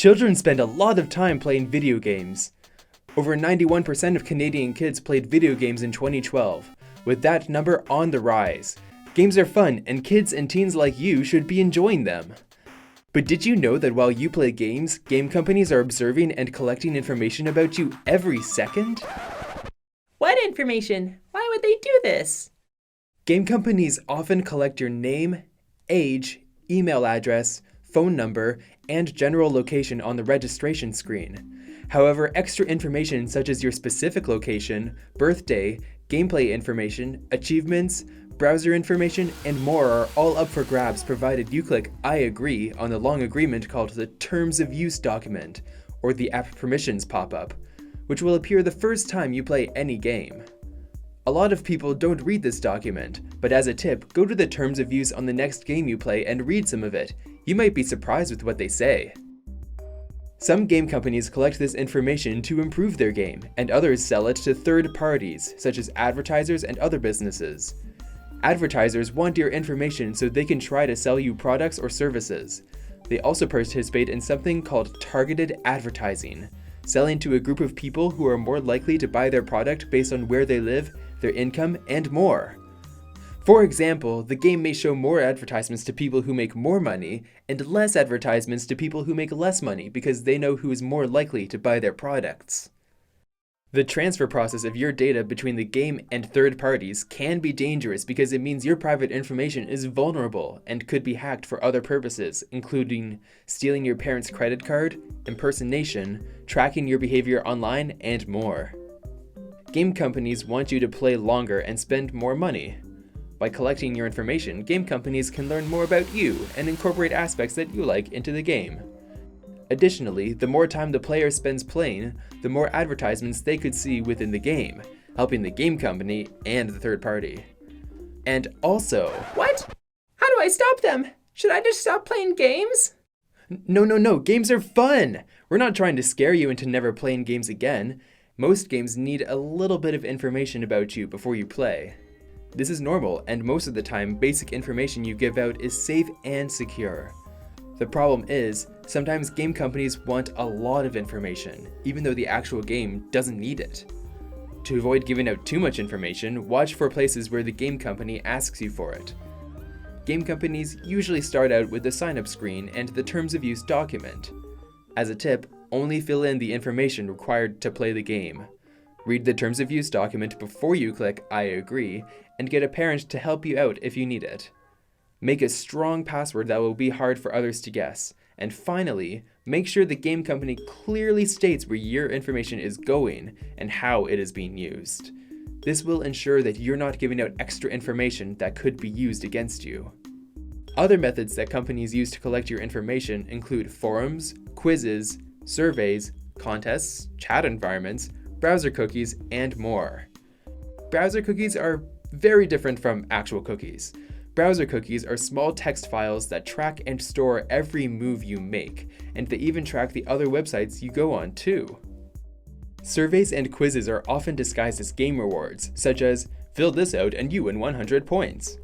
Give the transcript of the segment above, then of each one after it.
Children spend a lot of time playing video games. Over 91% of Canadian kids played video games in 2012, with that number on the rise. Games are fun, and kids and teens like you should be enjoying them. But did you know that while you play games, game companies are observing and collecting information about you every second? What information? Why would they do this? Game companies often collect your name, age, email address, phone number, and general location on the registration screen. However, extra information such as your specific location, birthday, gameplay information, achievements, browser information, and more are all up for grabs provided you click I agree on the long agreement called the Terms of Use document, or the App Permissions pop-up, which will appear the first time you play any game. A lot of people don't read this document, but as a tip, go to the Terms of Use on the next game you play and read some of it. You might be surprised with what they say. Some game companies collect this information to improve their game, and others sell it to third parties, such as advertisers and other businesses. Advertisers want your information so they can try to sell you products or services. They also participate in something called targeted advertising, selling to a group of people who are more likely to buy their product based on where they live, their income, and more. For example, the game may show more advertisements to people who make more money and less advertisements to people who make less money because they know who is more likely to buy their products. The transfer process of your data between the game and third parties can be dangerous because it means your private information is vulnerable and could be hacked for other purposes, including stealing your parents' credit card, impersonation, tracking your behavior online, and more. Game companies want you to play longer and spend more money. By collecting your information, game companies can learn more about you and incorporate aspects that you like into the game. Additionally, the more time the player spends playing, the more advertisements they could see within the game, helping the game company and the third party. And also... What? How do I stop them? Should I just stop playing games? No, games are fun! We're not trying to scare you into never playing games again. Most games need a little bit of information about you before you play. This is normal, and most of the time, basic information you give out is safe and secure. The problem is, sometimes game companies want a lot of information, even though the actual game doesn't need it. To avoid giving out too much information, watch for places where the game company asks you for it. Game companies usually start out with the sign-up screen and the Terms of Use document. As a tip, only fill in the information required to play the game. Read the Terms of Use document before you click I agree, and get a parent to help you out if you need it. Make a strong password that will be hard for others to guess. And finally, make sure the game company clearly states where your information is going and how it is being used. This will ensure that you're not giving out extra information that could be used against you. Other methods that companies use to collect your information include forums, quizzes, surveys, contests, chat environments, browser cookies, and more. Browser cookies are very different from actual cookies. Browser cookies are small text files that track and store every move you make, and they even track the other websites you go on too. Surveys and quizzes are often disguised as game rewards, such as, fill this out and you win 100 points.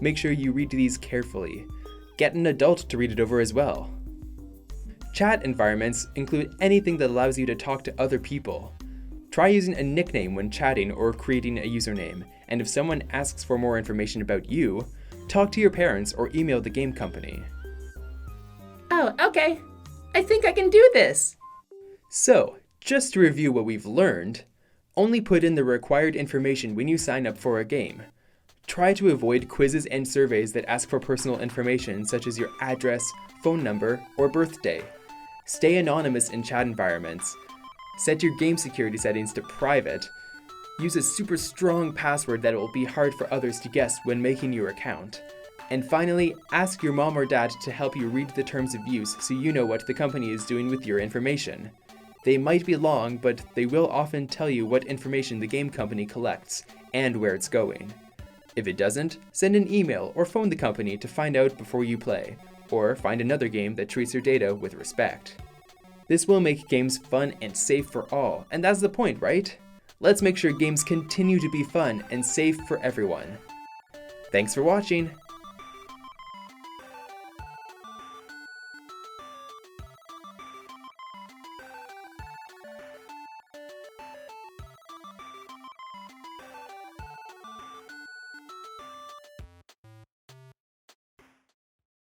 Make sure you read these carefully. Get an adult to read it over as well. Chat environments include anything that allows you to talk to other people. Try using a nickname when chatting or creating a username, and if someone asks for more information about you, talk to your parents or email the game company. Oh, okay. I think I can do this. So, just to review what we've learned, only put in the required information when you sign up for a game. Try to avoid quizzes and surveys that ask for personal information such as your address, phone number, or birthday. Stay anonymous in chat environments. Set your game security settings to private. Use a super strong password that will be hard for others to guess when making your account. And finally, ask your mom or dad to help you read the Terms of Use so you know what the company is doing with your information. They might be long, but they will often tell you what information the game company collects and where it's going. If it doesn't, send an email or phone the company to find out before you play, or find another game that treats your data with respect. This will make games fun and safe for all, and that's the point, right? Let's make sure games continue to be fun and safe for everyone. Thanks for watching!